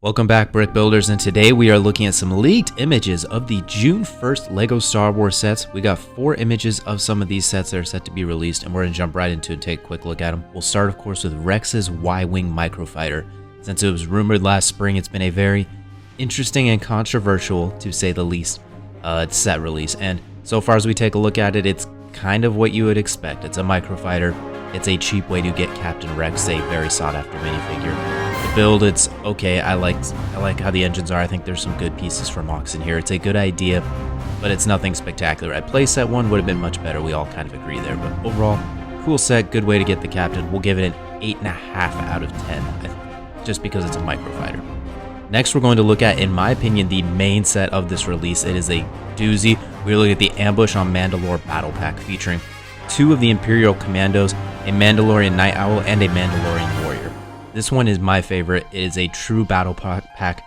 Welcome back, Brick Builders, and today we are looking at some leaked images of the June 1st LEGO Star Wars sets. We got 4 images of some of these sets that are set to be released, and we're going to jump right into it and take a quick look at them. We'll start, of course, with Rex's Y-Wing Microfighter. Since it was rumored last spring, it's been a very interesting and controversial, to say the least, set release. And so far as we take a look at it, it's kind of what you would expect. It's a microfighter. It's a cheap way to get Captain Rex, a very sought-after minifigure. The build, it's okay. I like how the engines are. I think there's some good pieces for Mox in here. It's a good idea, but it's nothing spectacular. A playset one would have been much better. We all kind of agree there. But overall, cool set, good way to get the Captain. We'll give it an 8.5 out of 10, just because it's a microfighter. Next, we're going to look at, in my opinion, the main set of this release. It is a doozy. We're looking at the Ambush on Mandalore Battle Pack, featuring 2 of the Imperial Commandos, a Mandalorian Night Owl, and a Mandalorian Warrior. This one is my favorite. It is a true battle pack.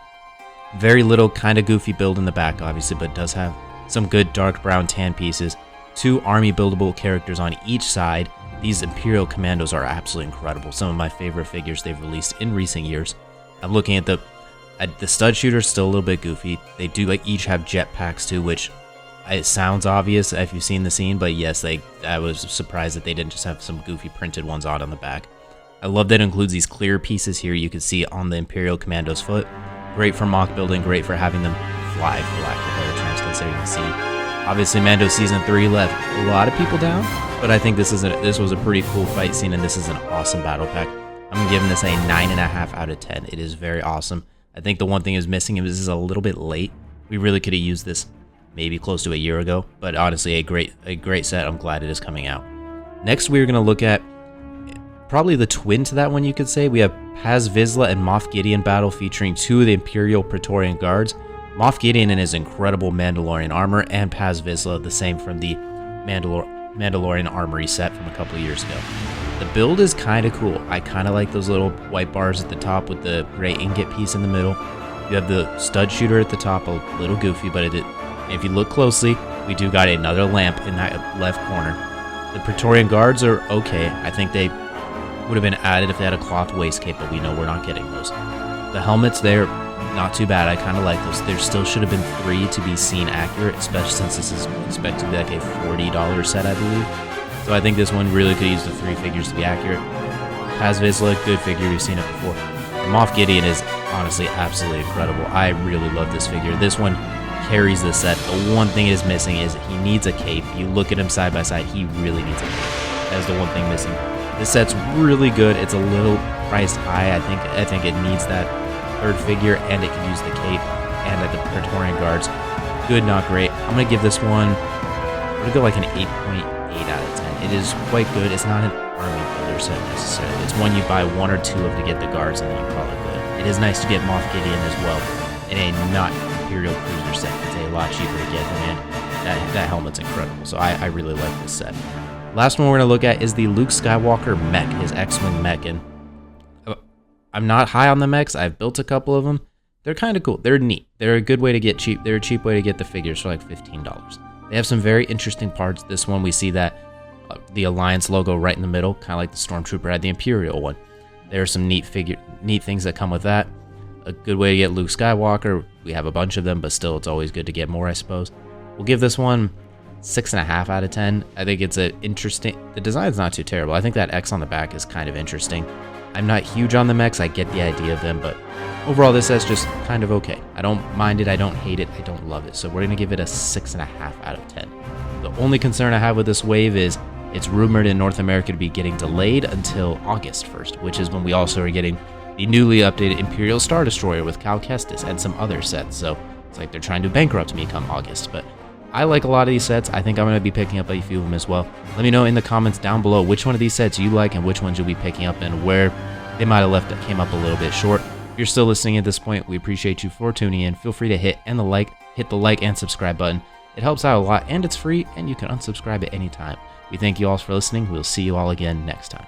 Very little, kind of goofy build in the back, obviously, but does have some good dark brown tan pieces. 2 army buildable characters on each side. These Imperial Commandos are absolutely incredible. Some of my favorite figures they've released in recent years. I'm looking at the stud shooter, still a little bit goofy. They do each have jetpacks too, which it sounds obvious if you've seen the scene, but yes, I was surprised that they didn't just have some goofy printed ones on the back. I love that it includes these clear pieces here you can see on the Imperial Commando's foot. Great for mock building, great for having them fly, for lack of better terms, considering the scene. Obviously, Mando Season 3 left a lot of people down, but I think this was a pretty cool fight scene, and this is an awesome battle pack. I'm giving this a 9.5 out of 10. It is very awesome. I think the one thing is missing is this is a little bit late. We really could have used this maybe close to a year ago, but honestly, a great set. I'm glad it is coming out. Next, we're going to look at probably the twin to that one, you could say. We have Paz Vizla and Moff Gideon battle, featuring 2 of the Imperial Preatorian Guards. Moff Gideon in his incredible Mandalorian armor, and Paz Vizla, the same from the Mandalorian Armory set from a couple of years ago. The build is kind of cool. I kind of like those little white bars at the top with the gray ingot piece in the middle. You have the stud shooter at the top, a little goofy, but if you look closely, we do got another lamp in that left corner. The Preatorian Guards are okay. I think they would have been added if they had a cloth waist cape, but we know we're not getting those. The helmets, they're not too bad. I kind of like those. There still should have been 3 to be scene accurate, especially since this is expected to be like a $40 set, I believe. So I think this one really could use the 3 figures to be accurate. Paz Vizla, good figure. We've seen it before. Moff Gideon is honestly absolutely incredible. I really love this figure. This one carries the set. The one thing it is missing is he needs a cape. You look at him side by side, he really needs a cape. That is the one thing missing. This set's really good. It's a little priced high. I think it needs that 3rd figure, and it can use the cape and at the Preatorian Guards. Good, not great. I'm gonna give this one, I'm gonna go like an 8.8 out of 10. It is quite good. It's not an army builder set necessarily. It's one you buy 1 or 2 of to get the guards, and then you call it good. It is nice to get Moff Gideon as well in a not Imperial Cruiser set. It's a lot cheaper to get, and that helmet's incredible. So I really like this set. Last one we're going to look at is the Luke Skywalker Mech, his X-Wing mech, and I'm not high on the mechs. I've built a couple of them. They're kind of cool. They're neat. They're a good way to get cheap. They're a cheap way to get the figures for like $15. They have some very interesting parts. This one, we see that the Alliance logo right in the middle, kind of like the Stormtrooper had the Imperial one. There are some neat things that come with that. A good way to get Luke Skywalker. We have a bunch of them, but still, it's always good to get more, I suppose. We'll give this one 6.5 out of 10. I think it's the design's not too terrible. I think that X on the back is kind of interesting. I'm not huge on the mechs. I get the idea of them, but overall this set's just kind of okay. I don't mind it. I don't hate it. I don't love it. So we're going to give it a 6.5 out of 10. The only concern I have with this wave is it's rumored in North America to be getting delayed until August 1st, which is when we also are getting the newly updated Imperial Star Destroyer with Cal Kestis and some other sets. So it's like they're trying to bankrupt me come August, but I like a lot of these sets. I think I'm going to be picking up a few of them as well. Let me know in the comments down below which one of these sets you like and which ones you'll be picking up and where they might have came up a little bit short. If you're still listening at this point, we appreciate you for tuning in. Feel free to hit the like and subscribe button. It helps out a lot, and it's free, and you can unsubscribe at any time. We thank you all for listening. We'll see you all again next time.